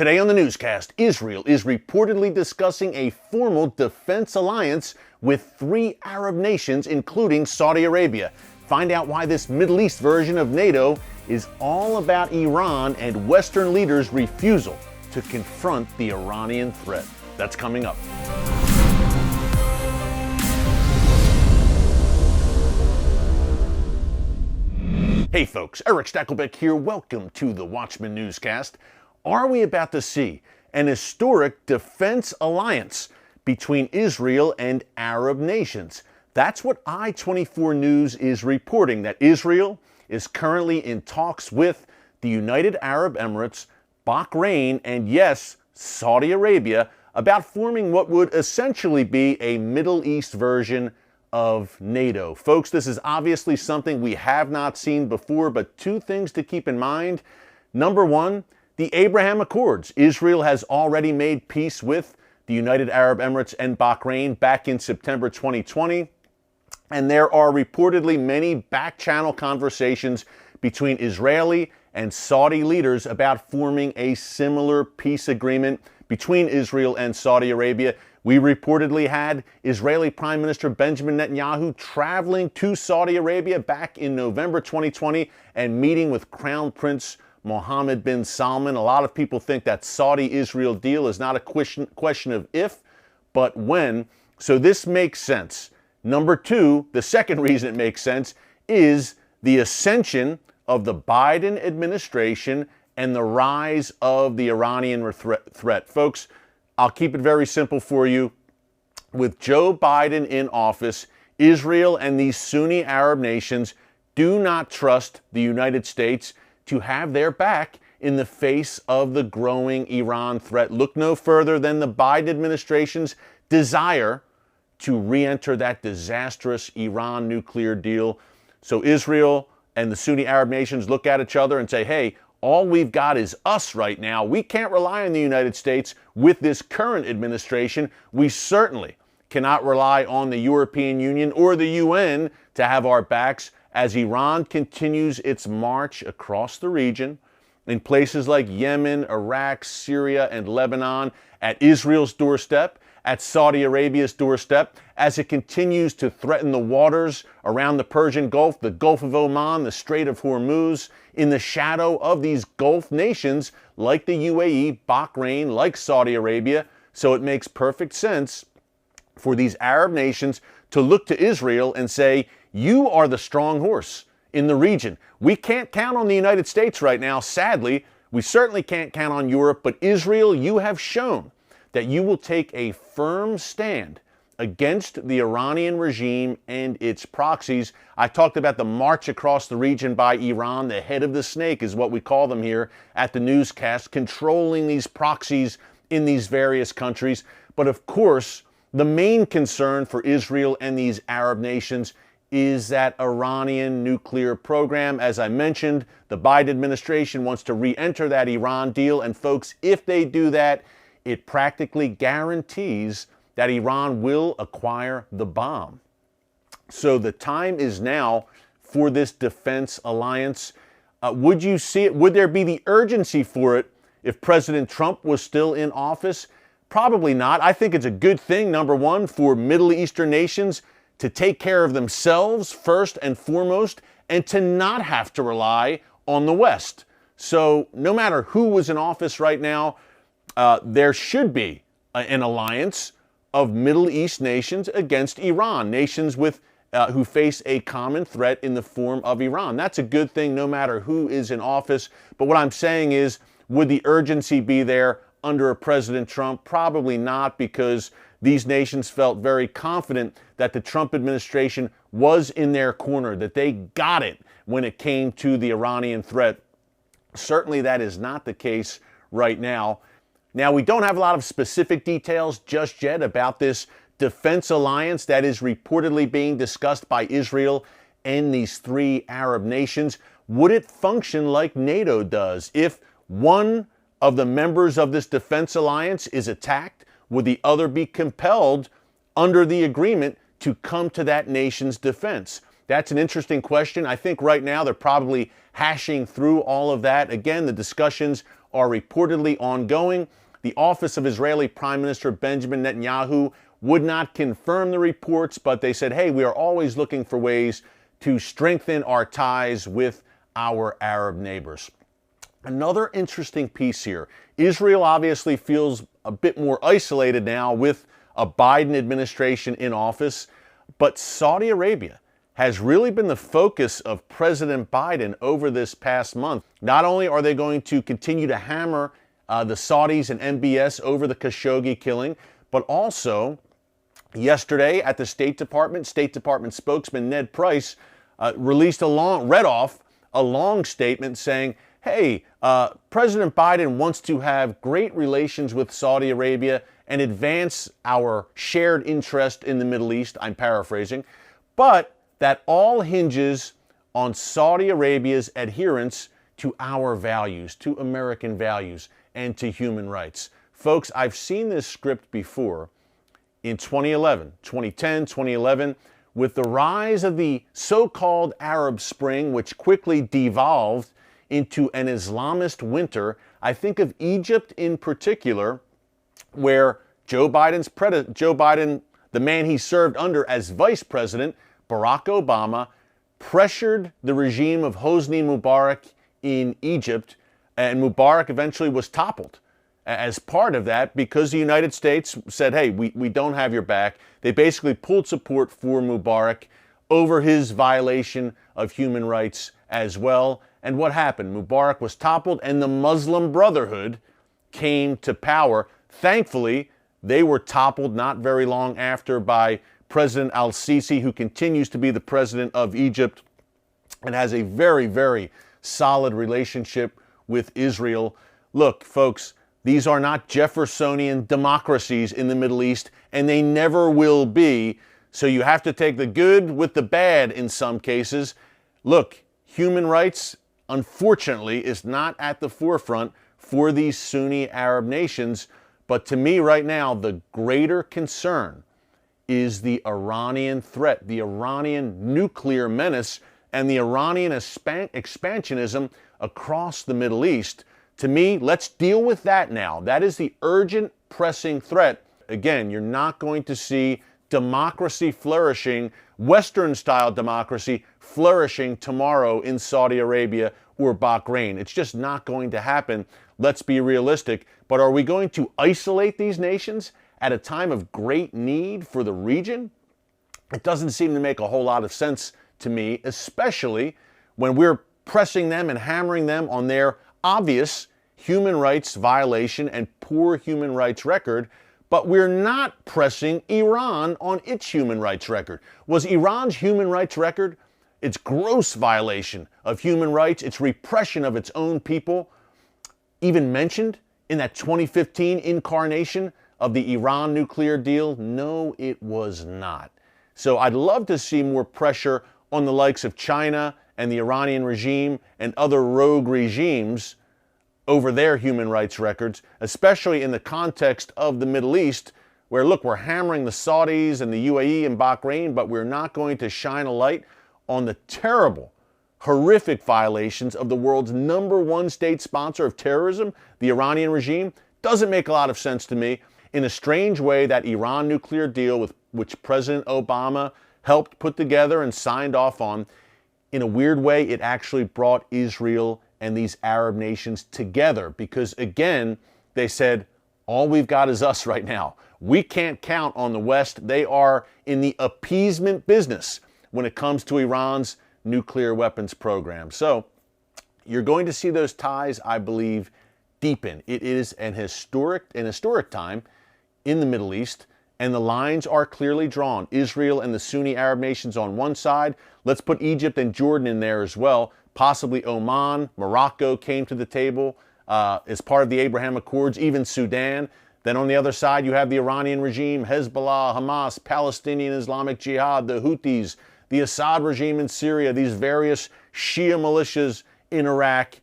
Today on the newscast, Israel is reportedly discussing a formal defense alliance with 3 Arab nations, including Saudi Arabia. Find out why this Middle East version of NATO is all about Iran and Western leaders' refusal to confront the Iranian threat. That's coming up. Hey folks, Erick Stakelbeck here. Welcome to the Watchman Newscast. Are we about to see an historic defense alliance between Israel and Arab nations? That's what I-24 News is reporting, that Israel is currently in talks with the United Arab Emirates, Bahrain, and yes, Saudi Arabia about forming what would essentially be a Middle East version of NATO. Folks, this is obviously something we have not seen before, but 2 things to keep in mind. Number 1, the Abraham Accords. Israel has already made peace with the United Arab Emirates and Bahrain back in September 2020, and there are reportedly many back-channel conversations between Israeli and Saudi leaders about forming a similar peace agreement between Israel and Saudi Arabia. We reportedly had Israeli Prime Minister Benjamin Netanyahu traveling to Saudi Arabia back in November 2020 and meeting with Crown Prince Mohammed bin Salman. A lot of people think that Saudi-Israel deal is not a question of if, but when. So this makes sense. Number 2, the second reason it makes sense is the ascension of the Biden administration and the rise of the Iranian threat. Folks, I'll keep it very simple for you. With Joe Biden in office, Israel and these Sunni Arab nations do not trust the United States to have their back in the face of the growing Iran threat. Look no further than the Biden administration's desire to re-enter that disastrous Iran nuclear deal. So Israel and the Sunni Arab nations look at each other and say, hey, all we've got is us right now. We can't rely on the United States with this current administration. We certainly cannot rely on the European Union or the UN to have our backs as Iran continues its march across the region in places like Yemen, Iraq, Syria, and Lebanon, at Israel's doorstep, at Saudi Arabia's doorstep, as it continues to threaten the waters around the Persian Gulf, the Gulf of Oman, the Strait of Hormuz, in the shadow of these Gulf nations like the UAE, Bahrain, like Saudi Arabia. So it makes perfect sense for these Arab nations to look to Israel and say, you are the strong horse in the region. We can't count on the United States right now, sadly. We certainly can't count on Europe, but Israel, you have shown that you will take a firm stand against the Iranian regime and its proxies. I talked about the march across the region by Iran. The head of the snake is what we call them here at the newscast, controlling these proxies in these various countries. But of course, the main concern for Israel and these Arab nations is that Iranian nuclear program. As I mentioned, the Biden administration wants to re-enter that Iran deal. And folks, if they do that, it practically guarantees that Iran will acquire the bomb. So the time is now for this defense alliance. Would you see it? Would there be the urgency for it if President Trump was still in office? Probably not. I think it's a good thing, number 1, for Middle Eastern nations to take care of themselves first and foremost, and to not have to rely on the West. So no matter who was in office right now, there should be an alliance of Middle East nations against Iran, nations with who face a common threat in the form of Iran. That's a good thing no matter who is in office. But what I'm saying is, would the urgency be there under a President Trump? Probably not, because these nations felt very confident that the Trump administration was in their corner, that they got it when it came to the Iranian threat. Certainly that is not the case right now. Now, we don't have a lot of specific details just yet about this defense alliance that is reportedly being discussed by Israel and these 3 Arab nations. Would it function like NATO does? If one of the members of this defense alliance is attacked, would the other be compelled under the agreement to come to that nation's defense? That's an interesting question. I think right now they're probably hashing through all of that. Again, the discussions are reportedly ongoing. The office of Israeli Prime Minister Benjamin Netanyahu would not confirm the reports, but they said, hey, we are always looking for ways to strengthen our ties with our Arab neighbors. Another interesting piece here. Israel obviously feels a bit more isolated now with a Biden administration in office, but Saudi Arabia has really been the focus of President Biden over this past month. Not only are they going to continue to hammer the Saudis and MBS over the Khashoggi killing, but also yesterday at the State Department spokesman Ned Price read off a long statement saying, hey, President Biden wants to have great relations with Saudi Arabia and advance our shared interest in the Middle East, I'm paraphrasing, but that all hinges on Saudi Arabia's adherence to our values, to American values, and to human rights. Folks, I've seen this script before in 2011, with the rise of the so-called Arab Spring, which quickly devolved into an Islamist winter. I think of Egypt in particular, where Joe Biden, the man he served under as vice president, Barack Obama, pressured the regime of Hosni Mubarak in Egypt, and Mubarak eventually was toppled as part of that because the United States said, hey, we don't have your back. They basically pulled support for Mubarak over his violation of human rights as well. And what happened? Mubarak was toppled and the Muslim Brotherhood came to power. Thankfully, they were toppled not very long after by President al-Sisi, who continues to be the president of Egypt and has a very, very solid relationship with Israel. Look, folks, these are not Jeffersonian democracies in the Middle East, and they never will be. So you have to take the good with the bad in some cases. Look, human rights, unfortunately, is not at the forefront for these Sunni Arab nations. But to me right now, the greater concern is the Iranian threat, the Iranian nuclear menace, and the Iranian expansionism across the Middle East. To me, let's deal with that now. That is the urgent, pressing threat. Again, you're not going to see democracy flourishing, Western-style democracy flourishing tomorrow in Saudi Arabia or Bahrain. It's just not going to happen. Let's be realistic. But are we going to isolate these nations at a time of great need for the region? It doesn't seem to make a whole lot of sense to me, especially when we're pressing them and hammering them on their obvious human rights violation and poor human rights record, but we're not pressing Iran on its human rights record. Was Iran's human rights record its gross violation of human rights, its repression of its own people, even mentioned in that 2015 incarnation of the Iran nuclear deal? No, it was not. So I'd love to see more pressure on the likes of China and the Iranian regime and other rogue regimes over their human rights records, especially in the context of the Middle East, where, look, we're hammering the Saudis and the UAE and Bahrain, but we're not going to shine a light on the terrible, horrific violations of the world's #1 state sponsor of terrorism, the Iranian regime. Doesn't make a lot of sense to me. In a strange way, that Iran nuclear deal, with which President Obama helped put together and signed off on, in a weird way, it actually brought Israel and these Arab nations together because, again, they said, all we've got is us right now. We can't count on the West. They are in the appeasement business when it comes to Iran's nuclear weapons program. So you're going to see those ties, I believe, deepen. It is an historic time in the Middle East, and the lines are clearly drawn. Israel and the Sunni Arab nations on one side. Let's put Egypt and Jordan in there as well. Possibly Oman, Morocco came to the table as part of the Abraham Accords, even Sudan. Then on the other side, you have the Iranian regime, Hezbollah, Hamas, Palestinian Islamic Jihad, the Houthis, the Assad regime in Syria, these various Shia militias in Iraq.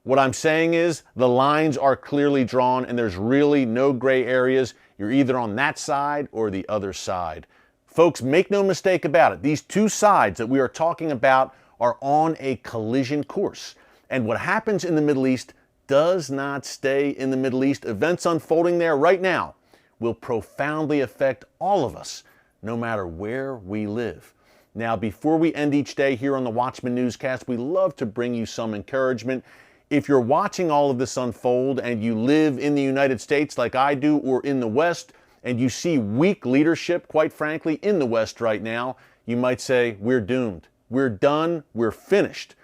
What I'm saying is the lines are clearly drawn and there's really no gray areas. You're either on that side or the other side. Folks, make no mistake about it. These two sides that we are talking about are on a collision course. And what happens in the Middle East does not stay in the Middle East. Events unfolding there right now will profoundly affect all of us, no matter where we live. Now, before we end each day here on the Watchman Newscast, we love to bring you some encouragement. If you're watching all of this unfold and you live in the United States like I do, or in the West, and you see weak leadership, quite frankly, in the West right now, you might say, we're doomed. We're done. We're finished.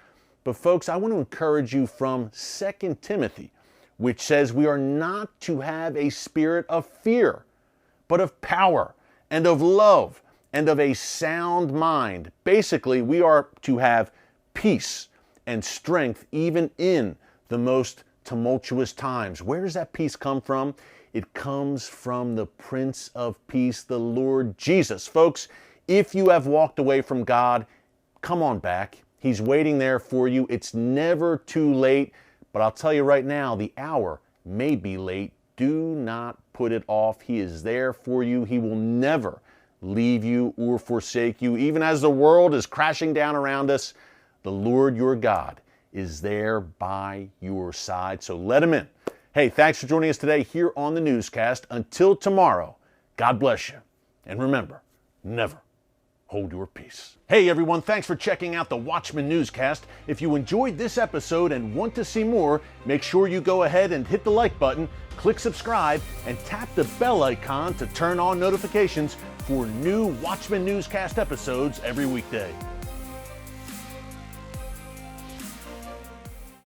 But folks, I want to encourage you from 2 Timothy, which says we are not to have a spirit of fear, but of power and of love and of a sound mind. Basically, we are to have peace and strength even in the most tumultuous times. Where does that peace come from? It comes from the Prince of Peace, the Lord Jesus. Folks, if you have walked away from God, come on back. He's waiting there for you. It's never too late, but I'll tell you right now, the hour may be late. Do not put it off. He is there for you. He will never leave you or forsake you. Even as the world is crashing down around us, the Lord your God is there by your side. So let him in. Hey, thanks for joining us today here on the newscast. Until tomorrow, God bless you. And remember, never hold your peace. Hey everyone, thanks for checking out the Watchman Newscast. If you enjoyed this episode and want to see more, make sure you go ahead and hit the like button, click subscribe, and tap the bell icon to turn on notifications for new Watchman Newscast episodes every weekday.